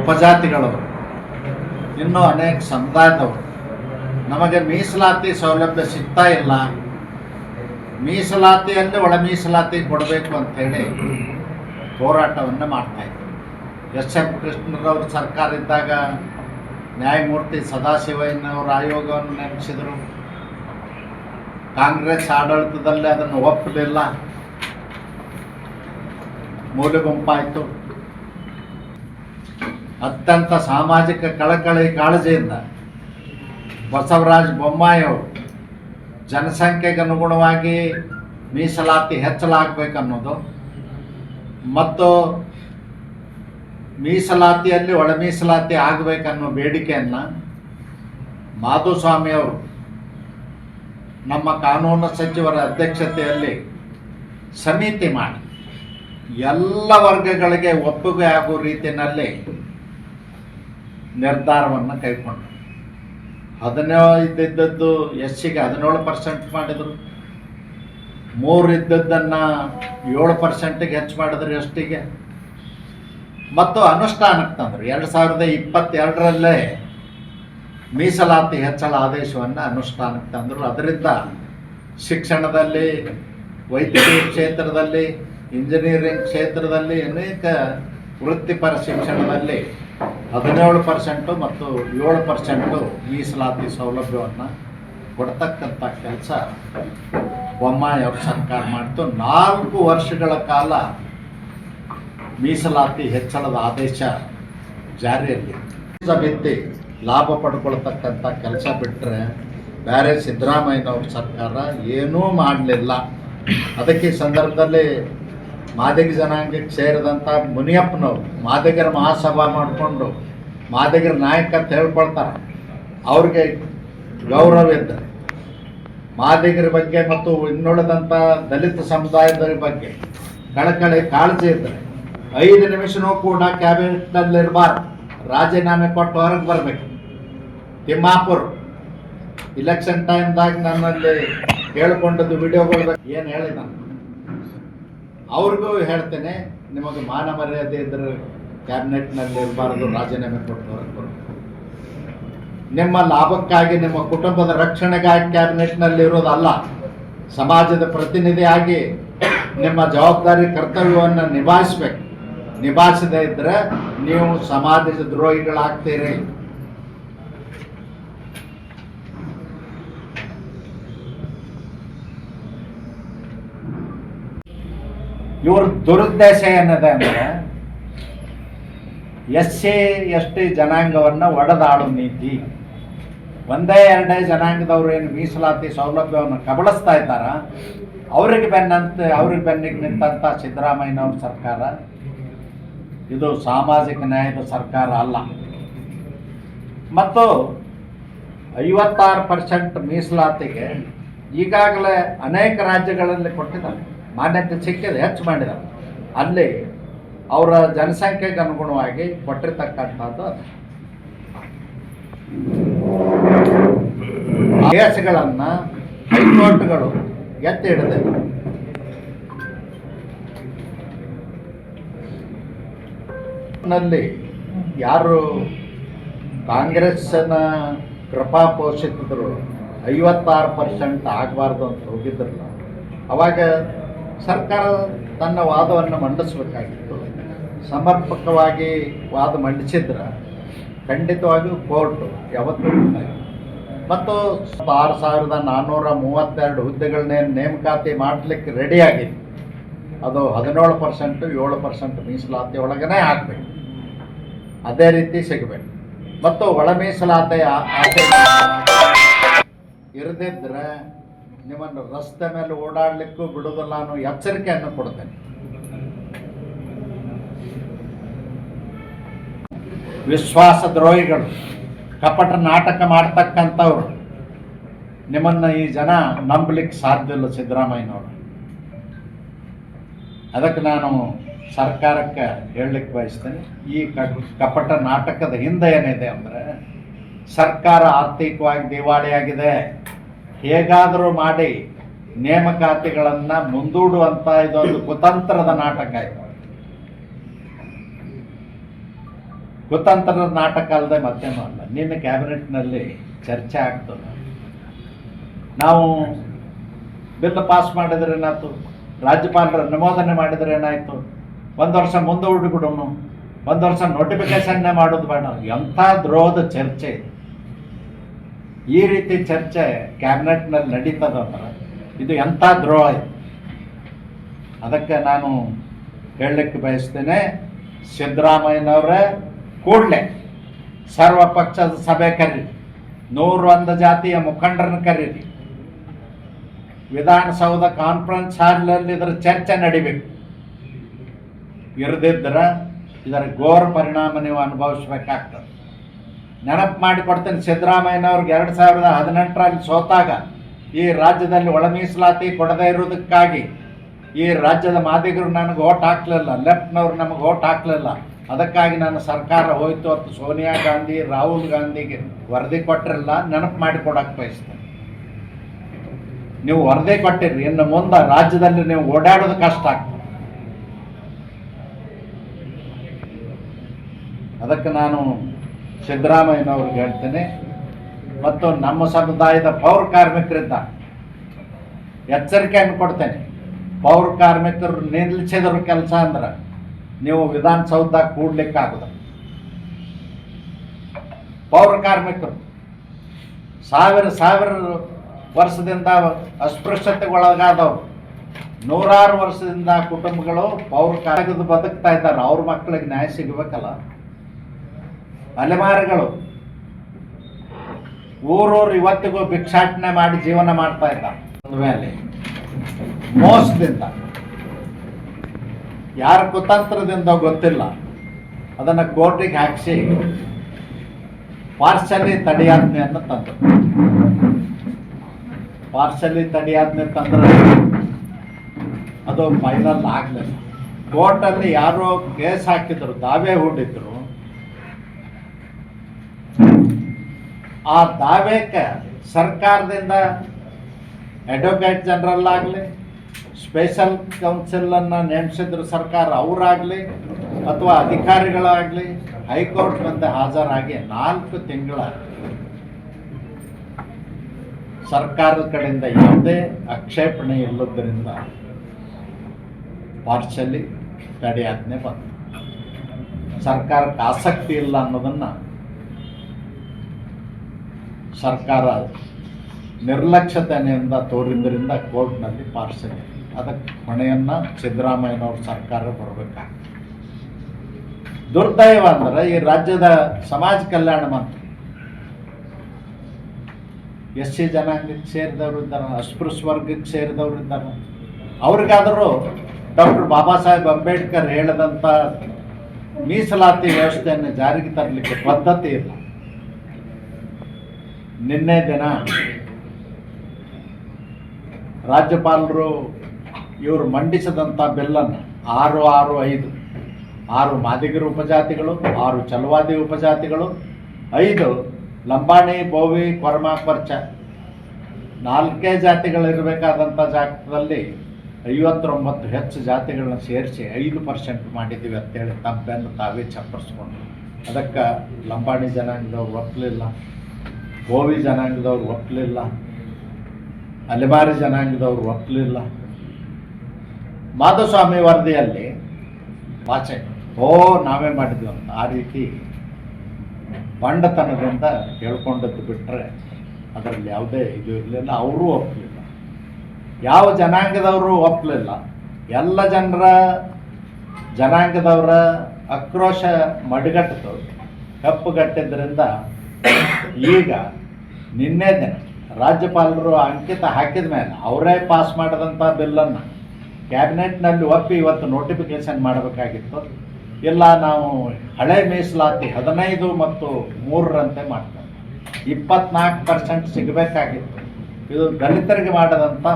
ಉಪಜಾತಿಗಳವರು, ಇನ್ನೂ ಅನೇಕ ಸಮುದಾಯದವರು ನಮಗೆ ಮೀಸಲಾತಿ ಸೌಲಭ್ಯ ಸಿಗ್ತಾ ಇಲ್ಲ, ಮೀಸಲಾತಿಯಲ್ಲಿ ಒಳ ಮೀಸಲಾತಿ ಕೊಡಬೇಕು ಅಂಥೇಳಿ ಹೋರಾಟವನ್ನು ಮಾಡ್ತಾಯಿದ್ರು. ಎಸ್.ಎಂ. ಕೃಷ್ಣರವ್ರ ಸರ್ಕಾರ ಇದ್ದಾಗ ನ್ಯಾಯಮೂರ್ತಿ ಸದಾಶಿವಯ್ಯನವರ ಆಯೋಗವನ್ನು ನೇಮಿಸಿದರು. ಕಾಂಗ್ರೆಸ್ ಆಡಳಿತದಲ್ಲಿ ಅದನ್ನು ಒಪ್ಪಲಿಲ್ಲ, ಮೂಲೆಗುಂಪಾಯಿತು. ಅತ್ಯಂತ ಸಾಮಾಜಿಕ ಕಳಕಳಿ ಕಾಳಜಿಯಿಂದ ಬಸವರಾಜ ಬೊಮ್ಮಾಯಿ ಅವರು ಜನಸಂಖ್ಯೆಗೆ ಅನುಗುಣವಾಗಿ ಮೀಸಲಾತಿ ಹೆಚ್ಚಲಾಗಬೇಕನ್ನೋದು ಮತ್ತು ಮೀಸಲಾತಿಯಲ್ಲಿ ಒಳ ಮೀಸಲಾತಿ ಆಗಬೇಕನ್ನೋ ಬೇಡಿಕೆಯನ್ನು ಮಾಧುಸ್ವಾಮಿಯವರು ನಮ್ಮ ಕಾನೂನು ಸಚಿವರ ಅಧ್ಯಕ್ಷತೆಯಲ್ಲಿ ಸಮಿತಿ ಮಾಡಿ ಎಲ್ಲ ವರ್ಗಗಳಿಗೆ ಒಪ್ಪಿಗೆ ಆಗುವ ರೀತಿಯಲ್ಲಿ ನಿರ್ಧಾರವನ್ನು ಕೈಗೊಂಡು 15 ಇದ್ದದ್ದು ಎಸ್ಸಿಗೆ 17% ಮಾಡಿದರು, 3 ಇದ್ದದ್ದನ್ನು 7%ಗೆ ಹೆಚ್ಚು ಮಾಡಿದ್ರು ಎಸ್ಟಿಗೆ, ಮತ್ತು ಅನುಷ್ಠಾನಕ್ಕೆ ತಂದರು. 2022ರಲ್ಲೇ ಮೀಸಲಾತಿ ಹೆಚ್ಚಳ ಆದೇಶವನ್ನು ಅನುಷ್ಠಾನಕ್ಕೆ ತಂದರು. ಅದರಿಂದ ಶಿಕ್ಷಣದಲ್ಲಿ, ವೈದ್ಯಕೀಯ ಕ್ಷೇತ್ರದಲ್ಲಿ, ಇಂಜಿನಿಯರಿಂಗ್ ಕ್ಷೇತ್ರದಲ್ಲಿ, ಅನೇಕ ವೃತ್ತಿಪರ ಶಿಕ್ಷಣದಲ್ಲಿ 17% ಮತ್ತು 7% ಮೀಸಲಾತಿ ಸೌಲಭ್ಯವನ್ನು ಕೊಡ್ತಕ್ಕಂಥ ಕೆಲಸ ಬೊಮ್ಮಾಯಿ ಅವ್ರ ಸರ್ಕಾರ ಮಾಡಿತು. 4 ವರ್ಷಗಳ ಕಾಲ ಮೀಸಲಾತಿ ಹೆಚ್ಚಳದ ಆದೇಶ ಜಾರಿಯಲ್ಲಿ ಬಿತ್ತಿ ಲಾಭ ಪಡ್ಕೊಳ್ತಕ್ಕಂಥ ಕೆಲಸ ಬಿಟ್ಟರೆ ಬೇರೆ ಸಿದ್ದರಾಮಯ್ಯನವ್ರ ಸರ್ಕಾರ ಏನೂ ಮಾಡಲಿಲ್ಲ. ಅದಕ್ಕೆ ಈ ಸಂದರ್ಭದಲ್ಲಿ ಮಾದಿಗ ಜನಾಂಗಕ್ಕೆ ಸೇರಿದಂಥ ಮುನಿಯಪ್ಪನವರು ಮಾದಿಗರ ಮಹಾಸಭಾ ಮಾಡಿಕೊಂಡು ಮಾದಿಗರ ನಾಯಕ ಅಂತ ಹೇಳ್ಕೊಳ್ತಾರೆ. ಅವ್ರಿಗೆ ಗೌರವ ಇದ್ದರೆ, ಮಾದಿಗರ ಬಗ್ಗೆ ಮತ್ತು ಇನ್ನುಳಿದಂಥ ದಲಿತ ಸಮುದಾಯದ ಬಗ್ಗೆ ಕಳಕಳಿ ಕಾಳಜಿ ಇದ್ದರೆ 5 ನಿಮಿಷನೂ ಕೂಡ ಕ್ಯಾಬಿನೆಟ್ನಲ್ಲಿರಬಾರ್ದು, ರಾಜೀನಾಮೆ ಕೊಟ್ಟು ಹೊರಗೆ ಬರಬೇಕು. ತಿಮ್ಮಾಪುರ್ ಇಲೆಕ್ಷನ್ ಟೈಮ್ದಾಗ ನನ್ನಲ್ಲಿ ಹೇಳ್ಕೊಂಡದ್ದು ವಿಡಿಯೋಗಳು ಏನು ಹೇಳಿದ ಅವ್ರಿಗೂ ಹೇಳ್ತೇನೆ, ನಿಮಗೆ ಮಾನ ಮರ್ಯಾದೆ ಇದ್ದರೆ ಕ್ಯಾಬಿನೆಟ್ನಲ್ಲಿ ಇರಬಾರ್ದು, ರಾಜೀನಾಮೆ ಕೊಟ್ಟು ಹೊರಗೆ ಬರಬೇಕು. ನಿಮ್ಮ ಲಾಭಕ್ಕಾಗಿ, ನಿಮ್ಮ ಕುಟುಂಬದ ರಕ್ಷಣೆಗಾಗಿ ಕ್ಯಾಬಿನೆಟ್ನಲ್ಲಿ ಇರೋದಲ್ಲ, ಸಮಾಜದ ಪ್ರತಿನಿಧಿಯಾಗಿ ನಿಮ್ಮ ಜವಾಬ್ದಾರಿ ಕರ್ತವ್ಯವನ್ನು ನಿಭಾಯಿಸಬೇಕು. ನಿಭಾಯಿಸದೇ ಇದ್ದರೆ ನೀವು ಸಮಾಜದ ದ್ರೋಹಿಗಳಾಗ್ತೀರಿ. ಇವ್ರ ದುರುದ್ದೇಶ ಏನಿದೆ ಅಂದರೆ SC ST ಜನಾಂಗವನ್ನು ಒಡೆದಾಡು ನೀತಿ. 1-2 ಜನಾಂಗದವರು ಏನು ಮೀಸಲಾತಿ ಸೌಲಭ್ಯವನ್ನು ಕಬಳಿಸ್ತಾ ಇದ್ದಾರ, ಅವ್ರಿಗೆ ಬೆನ್ನಿಗೆ ನಿಂತಂಥ ಸಿದ್ದರಾಮಯ್ಯನವ್ರ ಸರ್ಕಾರ ಇದು ಸಾಮಾಜಿಕ ನ್ಯಾಯದ ಸರ್ಕಾರ ಅಲ್ಲ. ಮತ್ತು 56% ಮೀಸಲಾತಿಗೆ ಈಗಾಗಲೇ ಅನೇಕ ರಾಜ್ಯಗಳಲ್ಲಿ ಕೊಟ್ಟಿದ್ದಾರೆ, ಮಾನ್ಯತೆ ಸಿಕ್ಕಿದೆ, ಹೆಚ್ಚು ಮಾಡಿದ್ದಾರೆ. ಅಲ್ಲಿ ಅವರ ಜನಸಂಖ್ಯೆಗೆ ಅನುಗುಣವಾಗಿ ಕೊಟ್ಟಿರ್ತಕ್ಕಂಥದ್ದು ಅದು. ಕೇಸ್ಗಳನ್ನು ಹೈಕೋರ್ಟ್ಗಳು ಎತ್ತಿ ಹಿಡಿದಿವೆ. ನಲ್ಲಿ ಯಾರು ಕಾಂಗ್ರೆಸ್ಸನ್ನ ಕೃಪಾ ಪೋಷಿಸಿದ್ರು 56% ಆಗಬಾರ್ದು ಅಂತ ಹೋಗಿದ್ರಲ್ಲ, ಅವಾಗ ಸರ್ಕಾರ ತನ್ನ ವಾದವನ್ನು ಮಂಡಿಸಬೇಕಾಗಿತ್ತು. ಸಮರ್ಪಕವಾಗಿ ವಾದ ಮಂಡಿಸಿದ್ರೆ ಖಂಡಿತವಾಗಿಯೂ ಕೋರ್ಟು ಯಾವತ್ತೂ ಮತ್ತು 6432 ಹುದ್ದೆಗಳನ್ನೇನು ನೇಮಕಾತಿ ಮಾಡಲಿಕ್ಕೆ ರೆಡಿಯಾಗಿದೆ, ಅದು 17% 7% ಮೀಸಲಾತಿ ಒಳಗೇ ಆಗಬೇಕು, ಅದೇ ರೀತಿ ಸಿಗಬೇಕು. ಮತ್ತು ಒಳ ಮೀಸಲಾತಿ ಇರದಿದ್ದರೆ ನಿಮ್ಮನ್ನು ರಸ್ತೆ ಮೇಲೆ ಓಡಾಡಲಿಕ್ಕೂ ಬಿಡೋದಿಲ್ಲ ಅನ್ನೋ ಎಚ್ಚರಿಕೆಯನ್ನು ಕೊಡ್ತೇನೆ. ವಿಶ್ವಾಸ ದ್ರೋಹಿಗಳು, ಕಪಟ ನಾಟಕ ಮಾಡ್ತಕ್ಕಂಥವ್ರು, ನಿಮ್ಮನ್ನು ಈ ಜನ ನಂಬಲಿಕ್ಕೆ ಸಾಧ್ಯ ಇಲ್ಲ ಸಿದ್ದರಾಮಯ್ಯನವರು. ಅದಕ್ಕೆ ನಾನು ಸರ್ಕಾರಕ್ಕೆ ಹೇಳಲಿಕ್ಕೆ ಬಯಸ್ತೇನೆ, ಈ ಕಪಟ ನಾಟಕದ ಹಿಂದೆ ಏನಿದೆ ಅಂದರೆ ಸರ್ಕಾರ ಆರ್ಥಿಕವಾಗಿ ದಿವಾಳಿಯಾಗಿದೆ. ಹೇಗಾದರೂ ಮಾಡಿ ನೇಮಕಾತಿಗಳನ್ನು ಮುಂದೂಡುವಂಥ ಇದೊಂದು ಕುತಂತ್ರದ ನಾಟಕ ಇದೆ. ಕುತಂತ್ರದ ನಾಟಕ ಅಲ್ಲದೆ ಮತ್ತೇನೂ ಅಲ್ಲ. ನಿನ್ನೆ ಕ್ಯಾಬಿನೆಟ್ನಲ್ಲಿ ಚರ್ಚೆ ಆಗ್ತದೆ. ನಾವು ಬಿಲ್ ಪಾಸ್ ಮಾಡಿದ್ರೆ ಏನಾಯ್ತು, ರಾಜ್ಯಪಾಲರು ಅನುಮೋದನೆ ಮಾಡಿದ್ರೆ ಏನಾಯಿತು, ಒಂದು ವರ್ಷ ಮುಂದೆ ಹುಡುಗಿಬಿಡೋನು, ಒಂದು ವರ್ಷ ನೋಟಿಫಿಕೇಶನ್ನೇ ಮಾಡೋದು ಬೇಡ. ಎಂಥ ದ್ರೋಹದ ಚರ್ಚೆ ಇದೆ. ಈ ರೀತಿ ಚರ್ಚೆ ಕ್ಯಾಬಿನೆಟ್ನಲ್ಲಿ ನಡೀತದಂದ್ರೆ ಇದು ಎಂಥ ದ್ರೋಹ ಇದೆ. ಅದಕ್ಕೆ ನಾನು ಹೇಳಲಿಕ್ಕೆ ಬಯಸ್ತೇನೆ, ಸಿದ್ದರಾಮಯ್ಯನವರೇ ಕೂಡಲೇ ಸರ್ವ ಪಕ್ಷದ ಸಭೆ ಕರೀರಿ, 101 ಜಾತಿಯ ಮುಖಂಡರನ್ನು ಕರೀರಿ, ವಿಧಾನಸೌಧ ಕಾನ್ಫರೆನ್ಸ್ ಹಾಲ್ನಲ್ಲಿ ಇದರ ಚರ್ಚೆ ನಡಿಬೇಕು. ಇರದಿದ್ದರೆ ಇದರ ಘೋರ ಪರಿಣಾಮ ನೀವು ಅನುಭವಿಸ್ಬೇಕಾಗ್ತದೆ. ನೆನಪು ಮಾಡಿಕೊಡ್ತೇನೆ, ಸಿದ್ದರಾಮಯ್ಯನವ್ರಿಗೆ 2018ರಲ್ಲಿ ಸೋತಾಗ ಈ ರಾಜ್ಯದಲ್ಲಿ ಒಳ ಮೀಸಲಾತಿ ಕೊಡದೇ ಇರೋದಕ್ಕಾಗಿ ಈ ರಾಜ್ಯದ ಮಾದಿಗರು ನನಗೆ ಓಟ್ ಹಾಕ್ಲಿಲ್ಲ, ಲೆಫ್ಟ್ನವ್ರು ನಮಗೆ ಓಟ್ ಹಾಕ್ಲಿಲ್ಲ. ಅದಕ್ಕಾಗಿ ನಾನು ಸರ್ಕಾರ ಹೋಯ್ತು ಅಂತ ಸೋನಿಯಾ ಗಾಂಧಿ, ರಾಹುಲ್ ಗಾಂಧಿಗೆ ವರದಿ ಕೊಟ್ಟಿರಲ್ಲ. ನೆನಪು ಮಾಡಿಕೊಡಕ್ಕೆ ಬಯಸ್ತೇನೆ. ನೀವು ವರದಿ ಕೊಟ್ಟಿರಿ, ಇನ್ನು ಮುಂದೆ ರಾಜ್ಯದಲ್ಲಿ ನೀವು ಓಡಾಡೋದು ಕಷ್ಟ ಆಗ್ತದೆ. ಅದಕ್ಕೆ ನಾನು ಸಿದ್ದರಾಮಯ್ಯನವ್ರಿಗೆ ಹೇಳ್ತೇನೆ, ಮತ್ತು ನಮ್ಮ ಸಮುದಾಯದ ಪೌರ ಕಾರ್ಮಿಕರಿಂದ ಎಚ್ಚರಿಕೆಯನ್ನು ಕೊಡ್ತೇನೆ. ಪೌರ ಕಾರ್ಮಿಕರು ನಿಲ್ಲಿಸಿದ್ರು ಕೆಲಸ ಅಂದ್ರೆ ನೀವು ವಿಧಾನಸೌಧದಾಗ ಕೂಡ್ಲಿಕ್ಕಾಗದ. ಪೌರ ಕಾರ್ಮಿಕರು ಸಾವಿರ ವರ್ಷದಿಂದ ಅಸ್ಪೃಶ್ಯತೆಗೊಳಗಾದವರು, 100 ವರ್ಷದಿಂದ ಕುಟುಂಬಗಳು ಪೌರ ಕಾರ್ಮಿಕರು ಬದುಕ್ತಾ ಇದ್ದಾರೆ. ಅವ್ರ ಮಕ್ಕಳಿಗೆ ನ್ಯಾಯ ಸಿಗಬೇಕಲ್ಲ. ಅಲೆಮಾರಿಗಳು ಊರೂರು ಇವತ್ತಿಗೂ ಭಿಕ್ಷಾಟನೆ ಮಾಡಿ ಜೀವನ ಮಾಡ್ತಾ ಇದ್ದಾರೆ. ಮೇಲೆ ಮೋಸದಿಂದ, ಯಾರ ಕುತಂತ್ರದಿಂದ ಗೊತ್ತಿಲ್ಲ, ಅದನ್ನು ಕೋರ್ಟಿಗೆ ಹಾಕಿಸಿ ಪಾರ್ಸಲಿ ತಡೆಯಾಜ್ಞೆಯನ್ನು ತಂದರು. ಪಾರ್ಸಲಿ ತಡೆಯಾಜ್ಞೆ ತಂದ್ರೆ ಅದು ಫೈನಲ್ ಆಗಲಿಲ್ಲ. ಕೋರ್ಟಲ್ಲಿ ಯಾರೋ ಕೇಸ್ ಹಾಕಿದ್ರು, ದಾವೆ ಹೂಡಿದ್ರು. ಆ ದಾವೆಕ್ಕೆ ಸರ್ಕಾರದಿಂದ ಅಡ್ವೊಕೇಟ್ ಜನರಲ್ ಆಗಲಿ, ಸ್ಪೆಷಲ್ ಕೌನ್ಸಿಲನ್ನು ನೇಮಿಸಿದ್ರು ಸರ್ಕಾರ, ಅವರಾಗಲಿ ಅಥವಾ ಅಧಿಕಾರಿಗಳಾಗಲಿ ಹೈಕೋರ್ಟ್ ಮುಂದೆ ಹಾಜರಾಗಿ 4 ತಿಂಗಳ ಸರ್ಕಾರದ ಕಡೆಯಿಂದ ಯಾವುದೇ ಆಕ್ಷೇಪಣೆ ಇಲ್ಲದರಿಂದ ಪಾರ್ಶಲಿ ತಡೆಯಾಜ್ಞೆ ಬಂತು. ಸರ್ಕಾರಕ್ಕೆ ಆಸಕ್ತಿ ಇಲ್ಲ ಅನ್ನೋದನ್ನು ಸರ್ಕಾರ ನಿರ್ಲಕ್ಷ್ಯತೆಯಿಂದ ತೋರಿದ್ರಿಂದ ಕೋರ್ಟ್ನಲ್ಲಿ ಪಾರ್ಸಲಿ. ಅದಕ್ಕೆ ಹೊಣೆಯನ್ನು ಸಿದ್ದರಾಮಯ್ಯನವ್ರ ಸರ್ಕಾರ ಬರಬೇಕಾಗ್ತದೆ. ದುರ್ದೈವ ಅಂದರೆ ಈ ರಾಜ್ಯದ ಸಮಾಜ ಕಲ್ಯಾಣ ಮಂತ್ರಿ SC ಜನಾಂಗಕ್ಕೆ ಸೇರಿದವರು ಇದ್ದಾರೆ, ಅಸ್ಪೃಶ್ಯ ವರ್ಗಕ್ಕೆ ಸೇರಿದವರು ಇದ್ದಾರೆ. ಅವ್ರಿಗಾದರೂ ಡಾಕ್ಟರ್ ಬಾಬಾ ಸಾಹೇಬ್ ಅಂಬೇಡ್ಕರ್ ಹೇಳಿದಂಥ ಮೀಸಲಾತಿ ವ್ಯವಸ್ಥೆಯನ್ನು ಜಾರಿಗೆ ತರಲಿಕ್ಕೆ ಪದ್ಧತಿ ಇಲ್ಲ. ನಿನ್ನೆ ದಿನ ರಾಜ್ಯಪಾಲರು ಇವರು ಮಂಡಿಸಿದಂಥ ಬಿಲ್ಲನ್ನು 665 6 ಮಾದಿಗರು ಉಪಜಾತಿಗಳು, 6 ಚಲವಾದಿ ಉಪಜಾತಿಗಳು, 5 ಲಂಬಾಣಿ, ಬೋವಿ, ಕೊರ್ಮ, ಕೊರ್ಚ 4 ಜಾತಿಗಳಿರಬೇಕಾದಂಥ ಜಾಗದಲ್ಲಿ 59 ಹೆಚ್ಚು ಜಾತಿಗಳನ್ನ ಸೇರಿಸಿ 5% ಮಾಡಿದ್ದೀವಿ ಅಂತೇಳಿ ತಮ್ಮನ್ನು ತಾವೇ ಚಪ್ಪರಿಸ್ಕೊಂಡು. ಅದಕ್ಕೆ ಲಂಬಾಣಿ ಜನಾಂಗದವ್ರು ಒಪ್ಪಲಿಲ್ಲ, ಬೋವಿ ಜನಾಂಗದವ್ರು ಒಪ್ಪಲಿಲ್ಲ, ಅಲೆಮಾರಿ ಜನಾಂಗದವ್ರು ಒಪ್ಪಲಿಲ್ಲ. ಮಾಧುಸ್ವಾಮಿ ವರದಿಯಲ್ಲಿ ವಾಚೆ ನಾವೇ ಮಾಡಿದ್ವಿ ಅಂತ ಆ ರೀತಿ ಬಂಡತನದಿಂದ ಹೇಳ್ಕೊಂಡದ್ದು ಬಿಟ್ಟರೆ ಅದರಲ್ಲಿ ಯಾವುದೇ ಇದು ಇರಲಿಲ್ಲ. ಅವರೂ ಒಪ್ಪಲಿಲ್ಲ, ಯಾವ ಜನಾಂಗದವರು ಒಪ್ಪಲಿಲ್ಲ. ಎಲ್ಲ ಜನಾಂಗದವರ ಆಕ್ರೋಶ ಮಡಿಗಟ್ಟಿತು, ಕಪ್ಪುಗಟ್ಟಿದ್ದರಿಂದ ಈಗ ನಿನ್ನೆ ದಿನ ರಾಜ್ಯಪಾಲರು ಅಂಕಿತ ಹಾಕಿದ ಮೇಲೆ ಅವರೇ ಪಾಸ್ ಮಾಡಿದಂಥ ಬಿಲ್ಲನ್ನು ಕ್ಯಾಬಿನೆಟ್ನಲ್ಲಿ ಒಪ್ಪಿ ಇವತ್ತು ನೋಟಿಫಿಕೇಶನ್ ಮಾಡಬೇಕಾಗಿತ್ತು. ಇಲ್ಲ, ನಾವು ಹಳೆ ಮೀಸಲಾತಿ 15 ಮತ್ತು 3ರಂತೆ ಮಾಡ್ತೇವೆ, 24% ಸಿಗಬೇಕಾಗಿತ್ತು. ಇದು ದಲಿತರಿಗೆ ಮಾಡದಂಥ